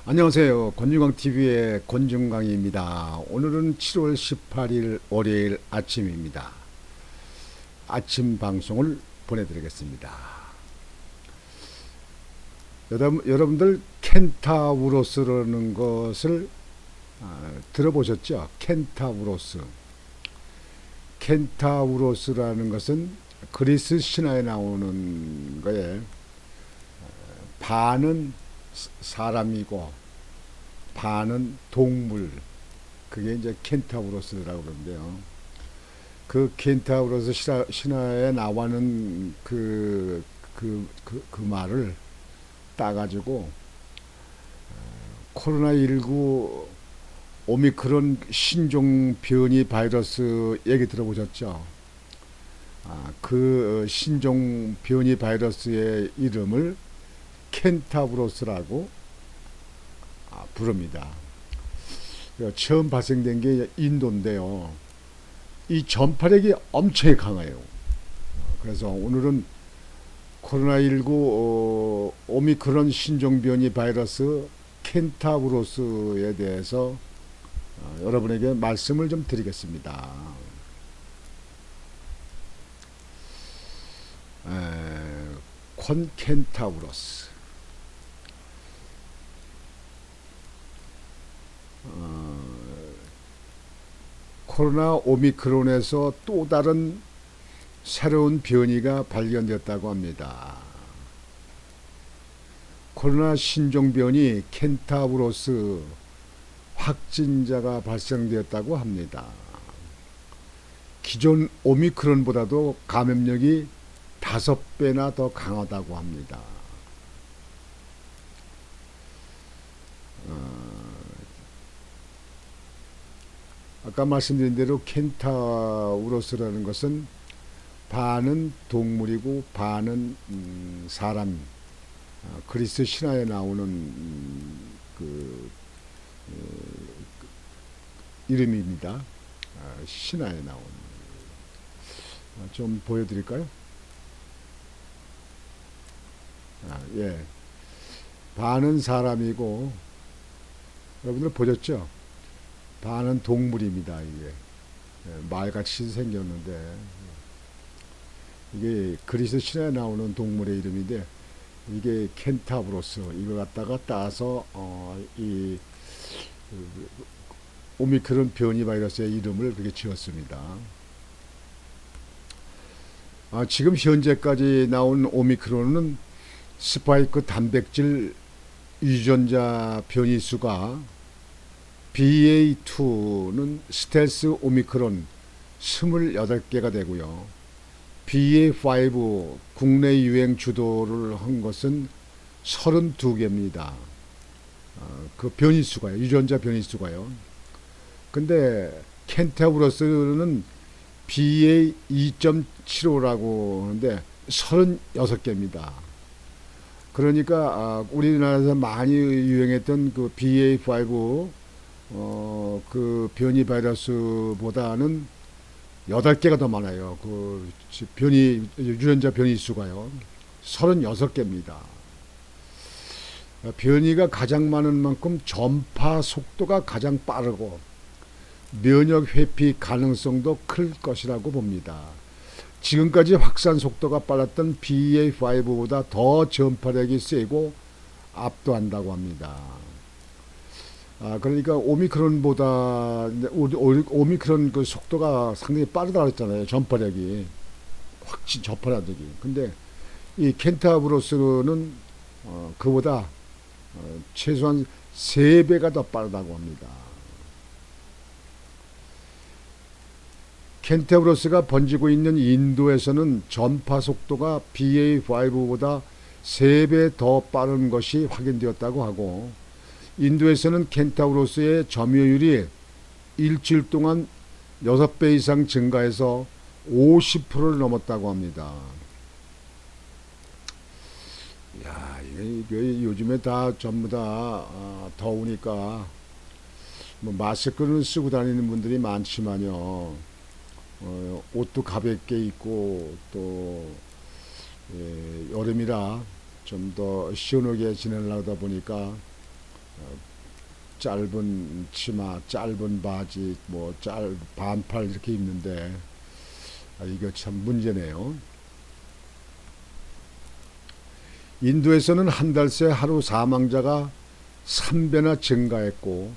안녕하세요. 권중광TV의 권중광입니다. 오늘은 7월 18일 월요일 아침입니다. 아침 방송을 보내드리겠습니다. 여러분들 켄타우로스라는 것을 들어보셨죠? 켄타우로스. 켄타우로스라는 것은 그리스 신화에 나오는 거에 반은 사람이고 반은 동물, 그게 이제 켄타우로스라고 그러는데요. 그 켄타우로스 신화에 나와는 그 말을 따가지고 코로나19 오미크론 신종 변이 바이러스 얘기 들어보셨죠? 그 신종 변이 바이러스의 이름을 켄타우로스라고 부릅니다. 처음 발생된 게 인도인데요. 이 전파력이 엄청 강해요. 그래서 오늘은 코로나19 오미크론 신종 변이 바이러스 켄타우로스에 대해서 여러분에게 말씀을 좀 드리겠습니다. 콘켄타우로스. 코로나 오미크론에서 또 다른 새로운 변이가 발견됐다고 합니다. 코로나 신종 변이 켄타우로스 확진자가 발생되었다고 합니다. 기존 오미크론보다도 감염력이 5배나 더 강하다고 합니다. 아까 말씀드린 대로 켄타우로스라는 것은 반은 동물이고 반은 사람, 그리스 신화에 나오는 이름입니다. 신화에 나오는. 좀 보여드릴까요? 예. 반은 사람이고, 여러분들 보셨죠? 반은 동물입니다. 이게 말같이 생겼는데, 이게 그리스 신화에 나오는 동물의 이름인데, 이게 켄타브로스, 이걸 갖다가 따서 이 오미크론 변이 바이러스의 이름을 그렇게 지었습니다. 지금 현재까지 나온 오미크론은 스파이크 단백질 유전자 변이수가 BA2는 스텔스 오미크론 28개가 되고요. BA5 국내 유행 주도를 한 것은 32개입니다. 그 변이수가요. 유전자 변이수가요. 근데 켄타우로스는 BA2.75라고 하는데 36개입니다. 그러니까 우리나라에서 많이 유행했던 그 BA5 그 변이 바이러스보다는 8개가 더 많아요. 그 변이 유전자 변이 수가요. 36개입니다. 변이가 가장 많은 만큼 전파 속도가 가장 빠르고 면역 회피 가능성도 클 것이라고 봅니다. 지금까지 확산 속도가 빨랐던 BA5보다 더 전파력이 세고 압도한다고 합니다. 그러니까 오미크론보다 오미크론 그 속도가 상당히 빠르다 그랬잖아요. 전파력이 확진 전파력이. 근데 이 켄타우로스는 그보다 최소한 3배가 더 빠르다고 합니다. 켄타우로스가 번지고 있는 인도에서는 전파 속도가 BA5보다 3배 더 빠른 것이 확인되었다고 하고, 인도에서는 켄타우로스의 점유율이 일주일 동안 6배 이상 증가해서 50%를 넘었다고 합니다. 야, 이게 요즘에 다 전부 다 더우니까 뭐 마스크는 쓰고 다니는 분들이 많지만요. 옷도 가볍게 입고 또 여름이라 좀 더 시원하게 지내려다 보니까 짧은 치마, 짧은 바지, 반팔 이렇게 입는데 이거 참 문제네요. 인도에서는 한 달 새 하루 사망자가 3배나 증가했고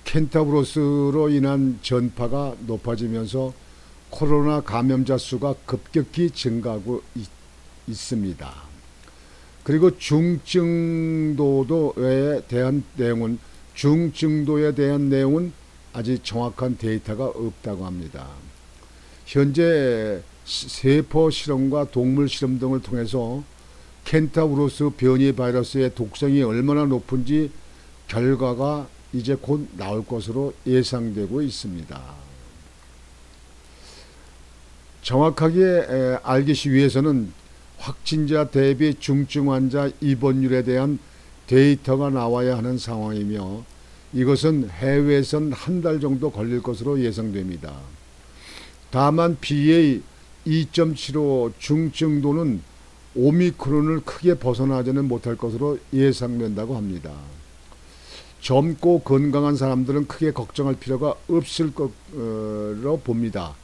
켄타우로스로 인한 전파가 높아지면서 코로나 감염자 수가 급격히 증가하고 있습니다. 그리고 중증도에 대한 내용은 아직 정확한 데이터가 없다고 합니다. 현재 세포 실험과 동물 실험 등을 통해서 켄타우로스 변이 바이러스의 독성이 얼마나 높은지 결과가 이제 곧 나올 것으로 예상되고 있습니다. 정확하게 알기 위해서는 확진자 대비 중증 환자 입원율에 대한 데이터가 나와야 하는 상황이며 이것은 해외에선 한 달 정도 걸릴 것으로 예상됩니다. 다만 BA 2.75 중증도는 오미크론을 크게 벗어나지는 못할 것으로 예상된다고 합니다. 젊고 건강한 사람들은 크게 걱정할 필요가 없을 것으로 봅니다.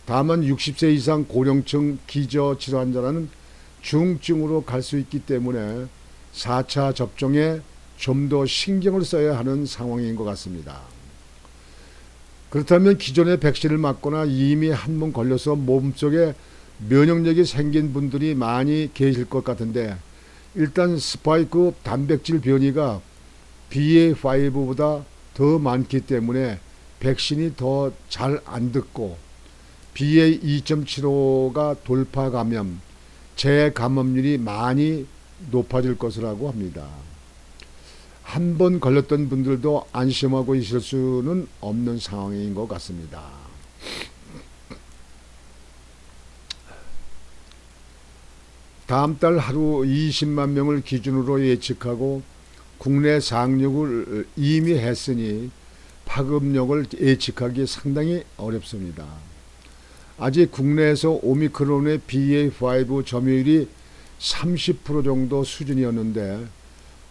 다만 60세 이상 고령층 기저질환자라는 중증으로 갈 수 있기 때문에 4차 접종에 좀 더 신경을 써야 하는 상황인 것 같습니다. 그렇다면 기존에 백신을 맞거나 이미 한 번 걸려서 몸속에 면역력이 생긴 분들이 많이 계실 것 같은데 일단 스파이크 단백질 변이가 BA5보다 더 많기 때문에 백신이 더 잘 안 듣고 BA 2.75가 돌파 감염, 재감염률이 많이 높아질 것이라고 합니다. 한 번 걸렸던 분들도 안심하고 있을 수는 없는 상황인 것 같습니다. 다음 달 하루 20만 명을 기준으로 예측하고 국내 상륙을 이미 했으니 파급력을 예측하기 상당히 어렵습니다. 아직 국내에서 오미크론의 BA5 점유율이 30% 정도 수준이었는데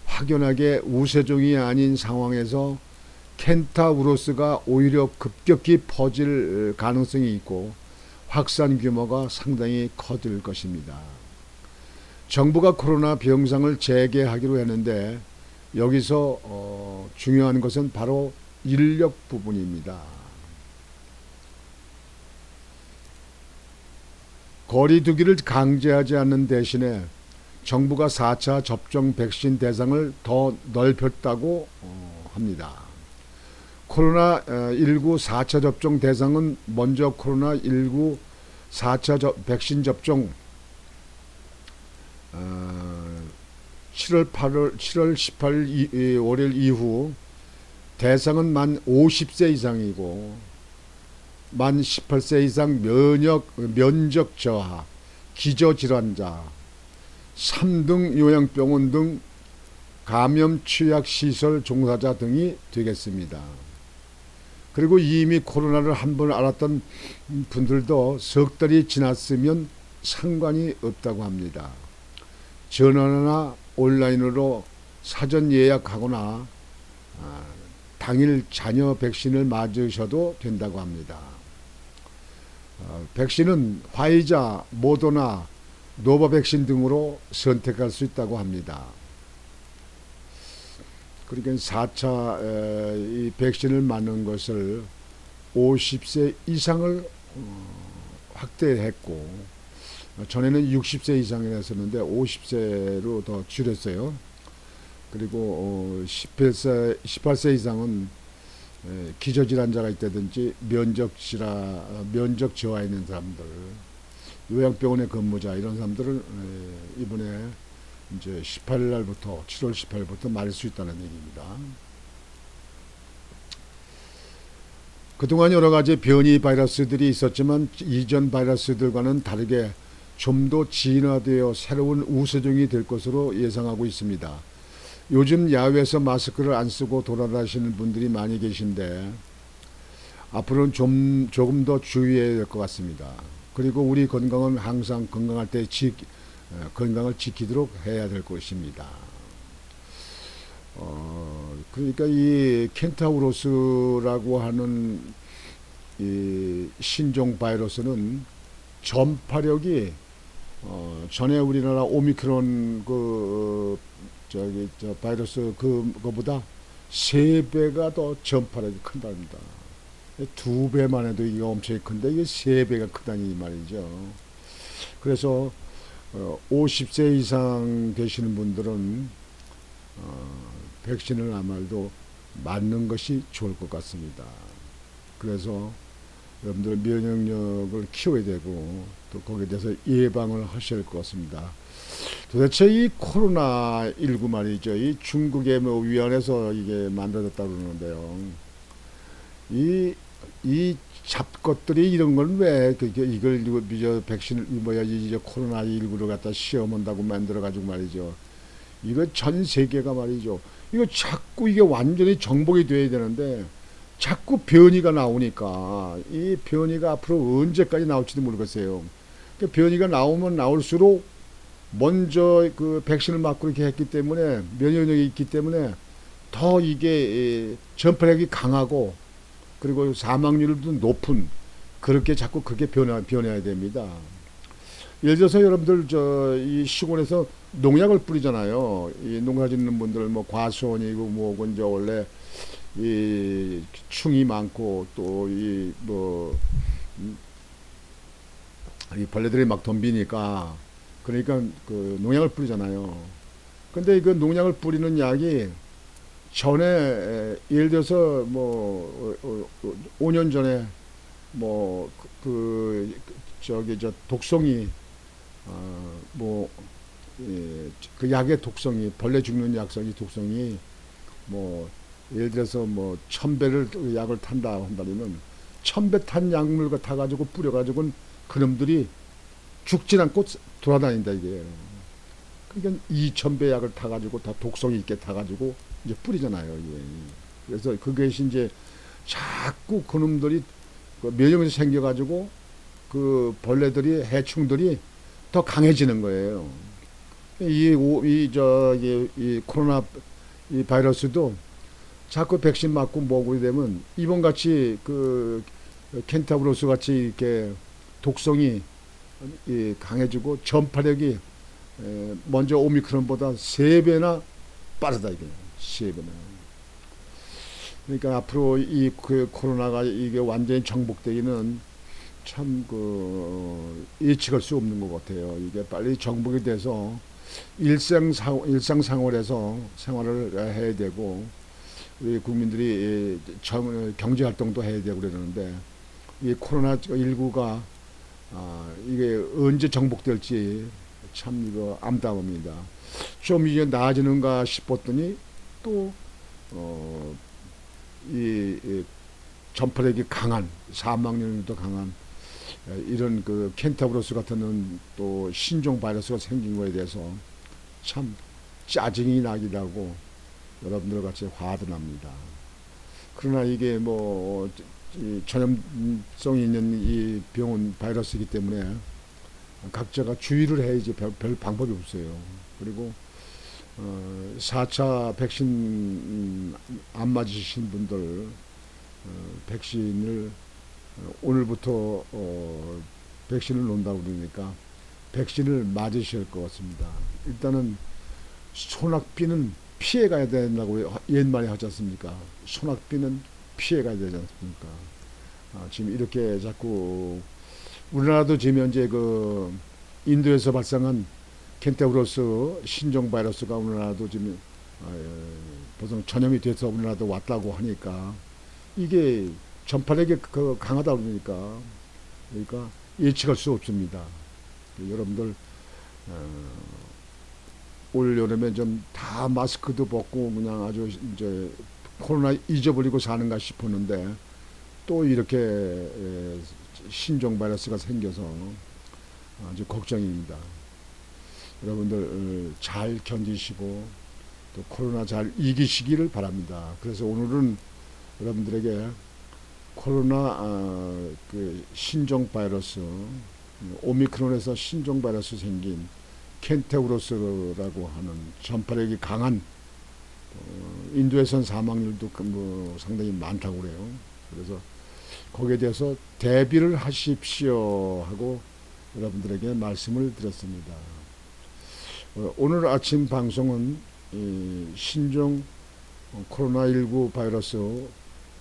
확연하게 우세종이 아닌 상황에서 켄타우로스가 오히려 급격히 퍼질 가능성이 있고 확산 규모가 상당히 커질 것입니다. 정부가 코로나 병상을 재개하기로 했는데 여기서 중요한 것은 바로 인력 부분입니다. 거리두기를 강제하지 않는 대신에 정부가 4차 접종 백신 대상을 더 넓혔다고 합니다. 코로나19 4차 접종 대상은 먼저 코로나19 4차 백신 접종 7월 18일 월요일 이후 대상은 만 50세 이상이고 만 18세 이상 면적 저하, 기저질환자, 3등 요양병원 등 감염 취약시설 종사자 등이 되겠습니다. 그리고 이미 코로나를 한 번 앓았던 분들도 석 달이 지났으면 상관이 없다고 합니다. 전화나 온라인으로 사전 예약하거나 당일 자녀 백신을 맞으셔도 된다고 합니다. 백신은 화이자, 모더나, 노바백신 등으로 선택할 수 있다고 합니다. 그러니까 4차 이 백신을 맞는 것을 50세 이상을 확대했고 전에는 60세 이상이었었는데 50세로 더 줄였어요. 그리고 18세 이상은 기저질환자가 있다든지 면적 저하 있는 사람들, 요양병원의 근무자 이런 사람들을 이번에 이제 18일 날부터 7월 18일부터 맞을 수 있다는 얘기입니다. 그동안 여러 가지 변이 바이러스들이 있었지만 이전 바이러스들과는 다르게 좀 더 진화되어 새로운 우세종이 될 것으로 예상하고 있습니다. 요즘 야외에서 마스크를 안 쓰고 돌아다니시는 분들이 많이 계신데 앞으로는 조금 더 주의해야 될 것 같습니다. 그리고 우리 건강은 항상 건강할 때 건강을 지키도록 해야 될 것입니다. 그러니까 이 켄타우로스라고 하는 이 신종 바이러스는 전파력이 전에 우리나라 오미크론 저 바이러스 그거보다 3배가 더 전파력이 큰답니다. 2배만 해도 이게 엄청 큰데 이게 3배가 크다니 말이죠. 그래서 50세 이상 되시는 분들은 백신을 아마도 맞는 것이 좋을 것 같습니다. 그래서 여러분들 면역력을 키워야 되고 또 거기에 대해서 예방을 하셔야 할 것 같습니다. 도대체 이 코로나19 말이죠. 이 중국의 뭐 위안에서 이게 만들어졌다고 그러는데요. 이 잡것들이 이런 걸 왜 이걸 백신을 뭐야 이제 코로나19를 갖다 시험한다고 만들어 가지고 말이죠. 이거 전 세계가 말이죠. 이거 자꾸 이게 완전히 정복이 돼야 되는데 자꾸 변이가 나오니까 이 변이가 앞으로 언제까지 나올지도 모르겠어요. 그 변이가 나오면 나올수록 먼저 그 백신을 맞고 이렇게 했기 때문에 면역력이 있기 때문에 더 이게 전파력이 강하고 그리고 사망률도 높은 그렇게 자꾸 그렇게 변해야 됩니다. 예를 들어서 여러분들 이 시골에서 농약을 뿌리잖아요. 이 농사 짓는 분들 뭐 과수원이고 뭐고 이제 원래 이 충이 많고 또 이 벌레들이 막 덤비니까 그러니까 그 농약을 뿌리잖아요. 근데 그 농약을 뿌리는 약이 전에 예를 들어서 뭐 5년 전에 뭐 저 독성이 뭐 그 약의 독성이 벌레 죽는 약성이 독성이 뭐 예를 들어서 뭐 1000배를 약을 탄다 한다면 1000배 탄 약물 타가지고 뿌려가지고 그놈들이 죽진 않고 돌아다닌다 이게. 그러니까 2000배 약을 타가지고 다 독성이 있게 타가지고 이제 뿌리잖아요. 이게. 그래서 그것이 이제 자꾸 그놈들이 면역이 생겨가지고 그 벌레들이 해충들이 더 강해지는 거예요. 이 코로나 이 바이러스도 자꾸 백신 맞고 뭐고 되면 이번 같이 그 켄타우로스 같이 이렇게 독성이 강해지고 전파력이 먼저 오미크론보다 3배나 빠르다 이게 3배나. 그러니까 앞으로 그 코로나가 이게 완전히 정복되기는 참 예측할 수 없는 것 같아요. 이게 빨리 정복이 돼서 일상생활에서 생활을 해야 되고 우리 국민들이 경제 활동도 해야 되고 그러는데 이 코로나19가 이게 언제 정복될지 참 이거 암담합니다. 좀 이제 나아지는가 싶었더니 또 이 전파력이 강한 사망률도 강한 이런 그 켄타우로스 같은 또 신종 바이러스가 생긴 거에 대해서 참 짜증이 나기도 하고 여러분들 같이 화도 납니다. 그러나 이게 뭐 전염성이 있는 이 병원 바이러스이기 때문에 각자가 주의를 해야지 별 방법이 없어요. 그리고 4차 백신 안 맞으신 분들 백신을 오늘부터 백신을 놓는다고 그러니까 백신을 맞으셔야 할 것 같습니다. 일단은 소낙비는 피해 가야 된다고 옛말에 하지 않습니까? 소낙비는 피해 가야 되지 않습니까? 지금 이렇게 자꾸 우리나라도 지금 현재 그 인도에서 발생한 켄타우로스 신종 바이러스가 우리나라도 지금 보통 전염이 돼서 우리나라도 왔다고 하니까 이게 전파력이 강하다 그러니까 예측할 수 없습니다. 여러분들 올 여름에 좀 다 마스크도 벗고 그냥 아주 이제 코로나 잊어버리고 사는가 싶었는데 또 이렇게 신종 바이러스가 생겨서 아주 걱정입니다. 여러분들 잘 견디시고 또 코로나 잘 이기시기를 바랍니다. 그래서 오늘은 여러분들에게 코로나 그 신종 바이러스 오미크론에서 신종 바이러스 생긴 켄타우로스라고 하는 전파력이 강한 인도에선 사망률도 뭐 상당히 많다고 그래요. 그래서 거기에 대해서 대비를 하십시오 하고 여러분들에게 말씀을 드렸습니다. 오늘 아침 방송은 신종 코로나19 바이러스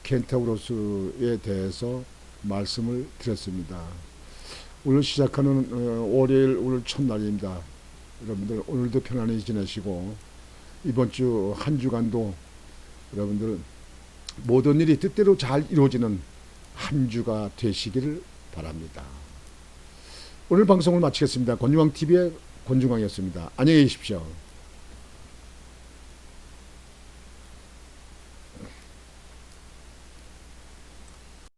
켄타우로스에 대해서 말씀을 드렸습니다. 오늘 시작하는 월요일 오늘 첫날입니다. 여러분들 오늘도 편안히 지내시고 이번 주 한 주간도 여러분들 모든 일이 뜻대로 잘 이루어지는 한 주가 되시기를 바랍니다. 오늘 방송을 마치겠습니다. 권중왕TV의 권중왕이었습니다. 안녕히 계십시오.